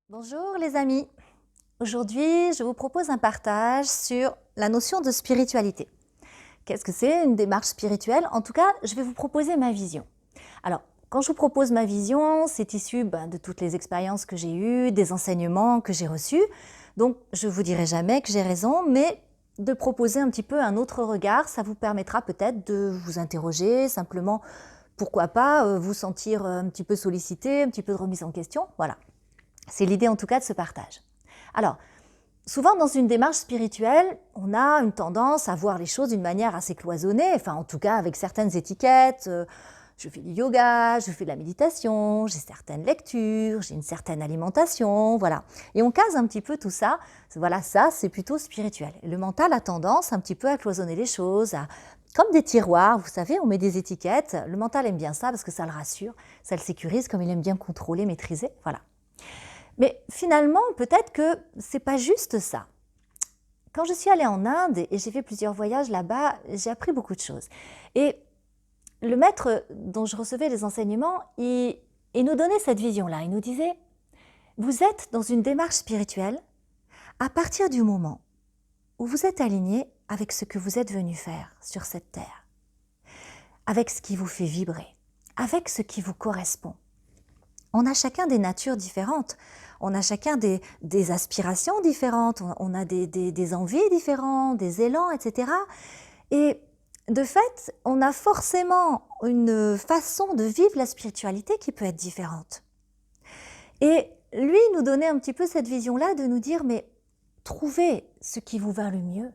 Bonjour les amis, aujourd'hui je vous propose un partage sur la notion de spiritualité. Qu'est-ce que c'est une démarche spirituelle? En tout cas, je vais vous proposer ma vision. Alors, quand je vous propose ma vision, c'est issu de toutes les expériences que j'ai eues, des enseignements que j'ai reçus. Donc, je ne vous dirai jamais que j'ai raison, mais de proposer un petit peu un autre regard, ça vous permettra peut-être de vous interroger, simplement, pourquoi pas, vous sentir un petit peu sollicité, un petit peu de remise en question, voilà. C'est l'idée en tout cas de ce partage. Alors, souvent dans une démarche spirituelle, on a une tendance à voir les choses d'une manière assez cloisonnée, enfin en tout cas avec certaines étiquettes. Je fais du yoga, je fais de la méditation, j'ai certaines lectures, j'ai une certaine alimentation, voilà. Et on case un petit peu tout ça, voilà, ça c'est plutôt spirituel. Et le mental a tendance un petit peu à cloisonner les choses, comme des tiroirs, vous savez, on met des étiquettes. Le mental aime bien ça parce que ça le rassure, ça le sécurise, comme il aime bien contrôler, maîtriser, voilà. Mais finalement, peut-être que c'est pas juste ça. Quand je suis allée en Inde et j'ai fait plusieurs voyages là-bas, j'ai appris beaucoup de choses. Et le maître dont je recevais les enseignements, il nous donnait cette vision-là. Il nous disait, vous êtes dans une démarche spirituelle à partir du moment où vous êtes aligné avec ce que vous êtes venu faire sur cette terre, avec ce qui vous fait vibrer, avec ce qui vous correspond. On a chacun des natures différentes, on a chacun des aspirations différentes, on a des envies différentes, des élans, etc. Et de fait, on a forcément une façon de vivre la spiritualité qui peut être différente. Et lui nous donnait un petit peu cette vision-là de nous dire, mais trouvez ce qui vous va le mieux,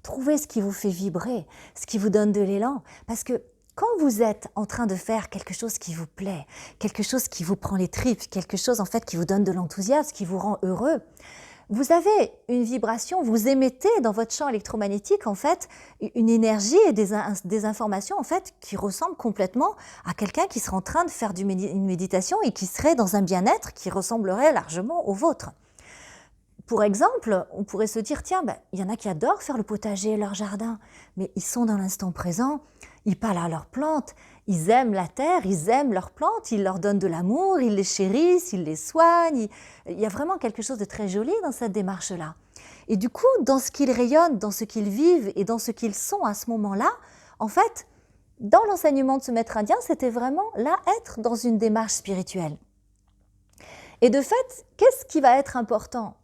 trouvez ce qui vous fait vibrer, ce qui vous donne de l'élan, parce que quand vous êtes en train de faire quelque chose qui vous plaît, quelque chose qui vous prend les tripes, quelque chose en fait qui vous donne de l'enthousiasme, qui vous rend heureux, vous avez une vibration, vous émettez dans votre champ électromagnétique en fait une énergie et des informations en fait qui ressemblent complètement à quelqu'un qui serait en train de faire une méditation et qui serait dans un bien-être qui ressemblerait largement au vôtre. Pour exemple, on pourrait se dire, tiens, il y en a qui adorent faire le potager, leur jardin, mais ils sont dans l'instant présent, ils parlent à leurs plantes, ils aiment la terre, ils aiment leurs plantes, ils leur donnent de l'amour, ils les chérissent, ils les soignent. Il y a vraiment quelque chose de très joli dans cette démarche-là. Et du coup, dans ce qu'ils rayonnent, dans ce qu'ils vivent et dans ce qu'ils sont à ce moment-là, en fait, dans l'enseignement de ce maître indien, c'était vraiment là être dans une démarche spirituelle. Et de fait, qu'est-ce qui va être important ?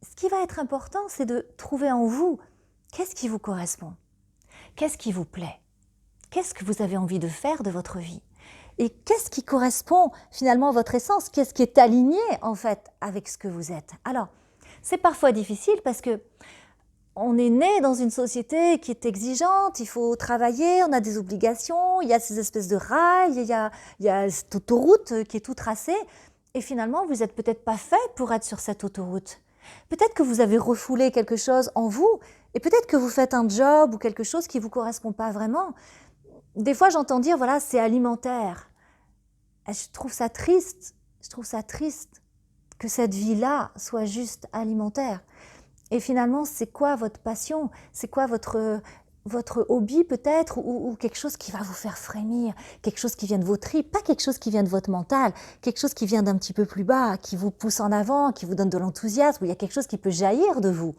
Ce qui va être important, c'est de trouver en vous qu'est-ce qui vous correspond, qu'est-ce qui vous plaît, qu'est-ce que vous avez envie de faire de votre vie et qu'est-ce qui correspond finalement à votre essence, qu'est-ce qui est aligné en fait avec ce que vous êtes. Alors, c'est parfois difficile parce que on est né dans une société qui est exigeante, il faut travailler, on a des obligations, il y a ces espèces de rails, il y a cette autoroute qui est tout tracée et finalement vous n'êtes peut-être pas fait pour être sur cette autoroute. Peut-être que vous avez refoulé quelque chose en vous et peut-être que vous faites un job ou quelque chose qui ne vous correspond pas vraiment. Des fois, j'entends dire, voilà, c'est alimentaire. Et je trouve ça triste que cette vie-là soit juste alimentaire. Et finalement, c'est quoi votre passion? C'est quoi votre hobby peut-être ou quelque chose qui va vous faire frémir, quelque chose qui vient de vos tripes, pas quelque chose qui vient de votre mental, quelque chose qui vient d'un petit peu plus bas, qui vous pousse en avant, qui vous donne de l'enthousiasme, où il y a quelque chose qui peut jaillir de vous.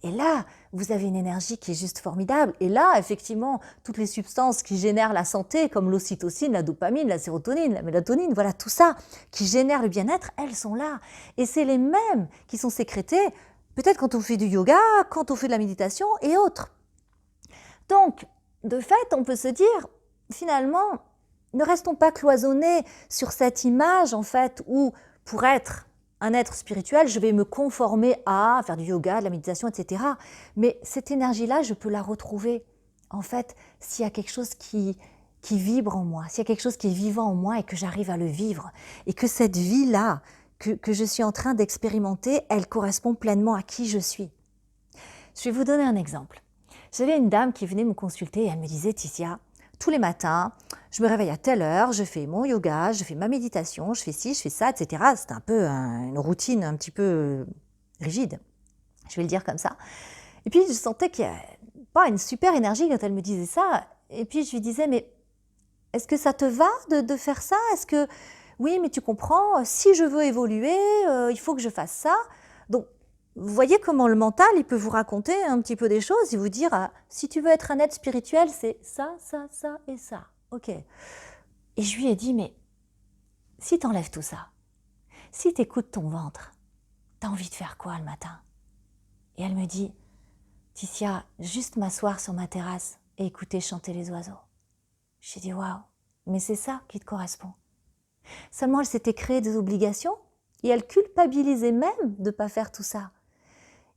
Et là, vous avez une énergie qui est juste formidable. Et là, effectivement, toutes les substances qui génèrent la santé, comme l'ocytocine, la dopamine, la sérotonine, la mélatonine, voilà, tout ça qui génère le bien-être, elles sont là. Et c'est les mêmes qui sont sécrétées, peut-être quand on fait du yoga, quand on fait de la méditation et autres. Donc, de fait, on peut se dire, finalement, ne restons pas cloisonnés sur cette image, en fait, où pour être un être spirituel, je vais me conformer à faire du yoga, de la méditation, etc. Mais cette énergie-là, je peux la retrouver, en fait, s'il y a quelque chose qui vibre en moi, s'il y a quelque chose qui est vivant en moi et que j'arrive à le vivre, et que cette vie-là que je suis en train d'expérimenter, elle correspond pleinement à qui je suis. Je vais vous donner un exemple. J'avais une dame qui venait me consulter et elle me disait, Ticia, tous les matins, je me réveille à telle heure, je fais mon yoga, je fais ma méditation, je fais ci, je fais ça, etc. C'était un peu une routine un petit peu rigide, je vais le dire comme ça. Et puis je sentais qu'il n'y avait pas une super énergie quand elle me disait ça. Et puis je lui disais, mais est-ce que ça te va de faire ça? Est-ce que oui, mais tu comprends, si je veux évoluer, il faut que je fasse ça. Donc, vous voyez comment le mental, il peut vous raconter un petit peu des choses et vous dire, ah, si tu veux être un être spirituel, c'est ça, ça, ça et ça. Ok. Et je lui ai dit, mais si tu enlèves tout ça, si tu écoutes ton ventre, tu as envie de faire quoi le matin? Et elle me dit, Ticia, juste m'asseoir sur ma terrasse et écouter chanter les oiseaux. J'ai dit, waouh, mais c'est ça qui te correspond. Seulement, elle s'était créée des obligations et elle culpabilisait même de ne pas faire tout ça.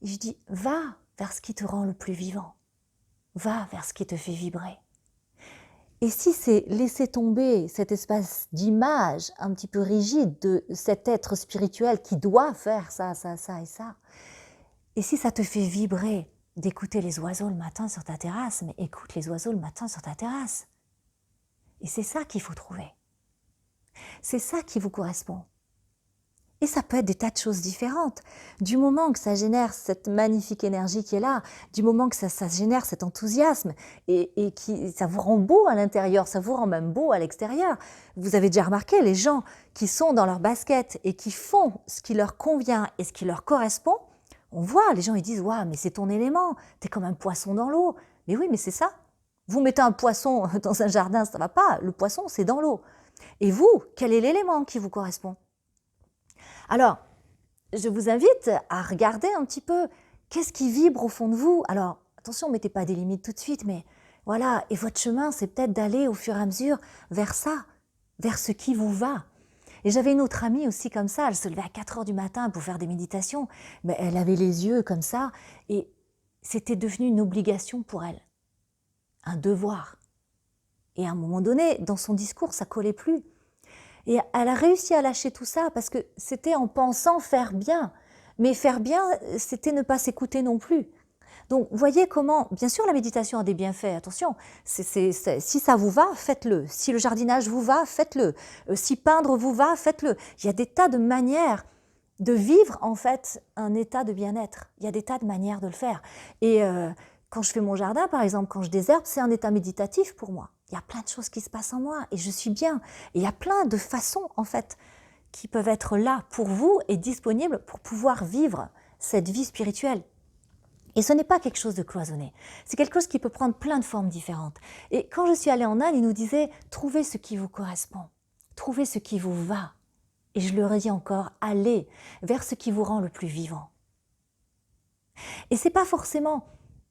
Et je dis, va vers ce qui te rend le plus vivant. Va vers ce qui te fait vibrer. Et si c'est laisser tomber cet espace d'image un petit peu rigide de cet être spirituel qui doit faire ça, ça, ça et ça, et si ça te fait vibrer d'écouter les oiseaux le matin sur ta terrasse, mais écoute les oiseaux le matin sur ta terrasse. Et c'est ça qu'il faut trouver. C'est ça qui vous correspond. Et ça peut être des tas de choses différentes. Du moment que ça génère cette magnifique énergie qui est là, du moment que ça génère cet enthousiasme et qui, ça vous rend beau à l'intérieur, ça vous rend même beau à l'extérieur. Vous avez déjà remarqué, les gens qui sont dans leur basket et qui font ce qui leur convient et ce qui leur correspond, on voit, les gens ils disent « Waouh, mais c'est ton élément, t'es comme un poisson dans l'eau. » Mais oui, mais c'est ça. Vous mettez un poisson dans un jardin, ça ne va pas. Le poisson, c'est dans l'eau. Et vous, quel est l'élément qui vous correspond? Alors, je vous invite à regarder un petit peu qu'est-ce qui vibre au fond de vous. Alors, attention, ne mettez pas des limites tout de suite, mais voilà. Et votre chemin, c'est peut-être d'aller au fur et à mesure vers ça, vers ce qui vous va. Et j'avais une autre amie aussi comme ça, elle se levait à 4 heures du matin pour faire des méditations, mais elle avait les yeux comme ça, et c'était devenu une obligation pour elle, un devoir. Et à un moment donné, dans son discours, ça collait plus. Et elle a réussi à lâcher tout ça parce que c'était en pensant faire bien. Mais faire bien, c'était ne pas s'écouter non plus. Donc, voyez comment, bien sûr, la méditation a des bienfaits, attention, si ça vous va, faites-le. Si le jardinage vous va, faites-le. Si peindre vous va, faites-le. Il y a des tas de manières de vivre, en fait, un état de bien-être. Il y a des tas de manières de le faire. Et quand je fais mon jardin, par exemple, quand je désherbe, c'est un état méditatif pour moi. Il y a plein de choses qui se passent en moi et je suis bien. Et il y a plein de façons, en fait, qui peuvent être là pour vous et disponibles pour pouvoir vivre cette vie spirituelle. Et ce n'est pas quelque chose de cloisonné. C'est quelque chose qui peut prendre plein de formes différentes. Et quand je suis allée en Inde, ils nous disaient « Trouvez ce qui vous correspond. Trouvez ce qui vous va. » Et je le redis encore, allez vers ce qui vous rend le plus vivant. Et ce n'est pas forcément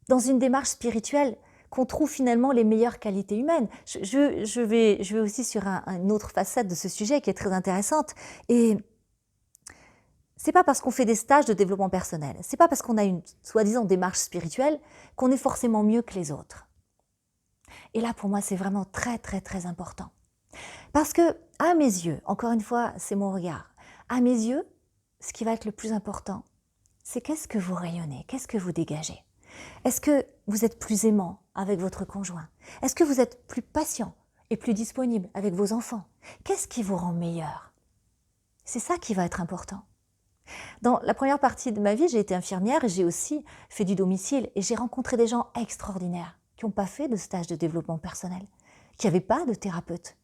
dans une démarche spirituelle qu'on trouve finalement les meilleures qualités humaines. Je vais aussi sur une autre facette de ce sujet qui est très intéressante. Et c'est pas parce qu'on fait des stages de développement personnel, c'est pas parce qu'on a une soi-disant démarche spirituelle qu'on est forcément mieux que les autres. Et là, pour moi, c'est vraiment très, très, très important. Parce que, à mes yeux, encore une fois, c'est mon regard, à mes yeux, ce qui va être le plus important, c'est qu'est-ce que vous rayonnez, qu'est-ce que vous dégagez. Est-ce que vous êtes plus aimant avec votre conjoint? Est-ce que vous êtes plus patient et plus disponible avec vos enfants? Qu'est-ce qui vous rend meilleur? C'est ça qui va être important. Dans la première partie de ma vie, j'ai été infirmière et j'ai aussi fait du domicile et j'ai rencontré des gens extraordinaires qui n'ont pas fait de stage de développement personnel, qui n'avaient pas de thérapeute.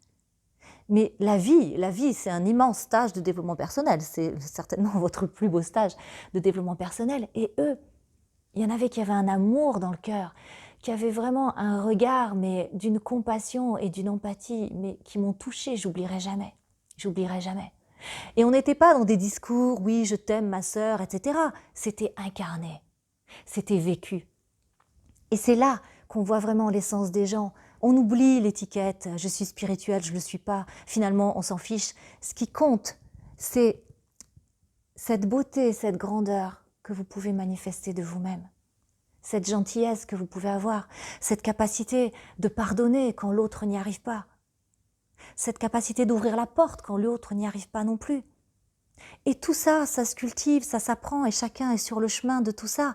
Mais la vie, c'est un immense stage de développement personnel. C'est certainement votre plus beau stage de développement personnel. Et eux, il y en avait qui avaient un amour dans le cœur, qui avaient vraiment un regard, mais d'une compassion et d'une empathie, mais qui m'ont touchée, j'oublierai jamais. J'oublierai jamais. Et on n'était pas dans des discours, oui, je t'aime ma sœur, etc. C'était incarné, c'était vécu. Et c'est là qu'on voit vraiment l'essence des gens. On oublie l'étiquette, je suis spirituelle, je ne le suis pas. Finalement, on s'en fiche. Ce qui compte, c'est cette beauté, cette grandeur que vous pouvez manifester de vous-même. Cette gentillesse que vous pouvez avoir, cette capacité de pardonner quand l'autre n'y arrive pas. Cette capacité d'ouvrir la porte quand l'autre n'y arrive pas non plus. Et tout ça, ça se cultive, ça s'apprend et chacun est sur le chemin de tout ça.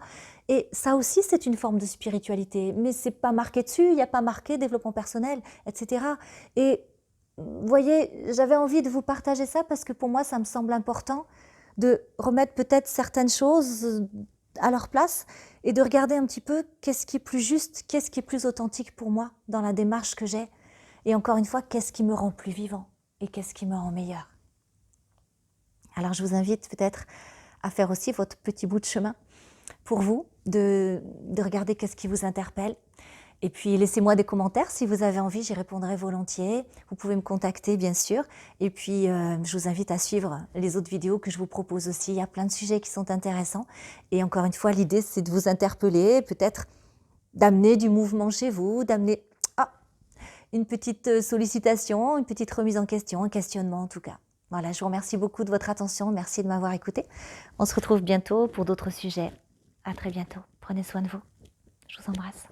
Et ça aussi, c'est une forme de spiritualité. Mais c'est pas marqué dessus, il n'y a pas marqué développement personnel, etc. Et vous voyez, j'avais envie de vous partager ça parce que pour moi, ça me semble important de remettre peut-être certaines choses à leur place et de regarder un petit peu qu'est-ce qui est plus juste, qu'est-ce qui est plus authentique pour moi dans la démarche que j'ai. Et encore une fois, qu'est-ce qui me rend plus vivant et qu'est-ce qui me rend meilleur. Alors je vous invite peut-être à faire aussi votre petit bout de chemin pour vous, de regarder qu'est-ce qui vous interpelle. Et puis laissez-moi des commentaires si vous avez envie, j'y répondrai volontiers. Vous pouvez me contacter bien sûr. Et puis je vous invite à suivre les autres vidéos que je vous propose aussi. Il y a plein de sujets qui sont intéressants. Et encore une fois, l'idée c'est de vous interpeller, peut-être d'amener du mouvement chez vous, d'amener une petite sollicitation, une petite remise en question, un questionnement en tout cas. Voilà, je vous remercie beaucoup de votre attention. Merci de m'avoir écouté. On se retrouve bientôt pour d'autres sujets. À très bientôt. Prenez soin de vous. Je vous embrasse.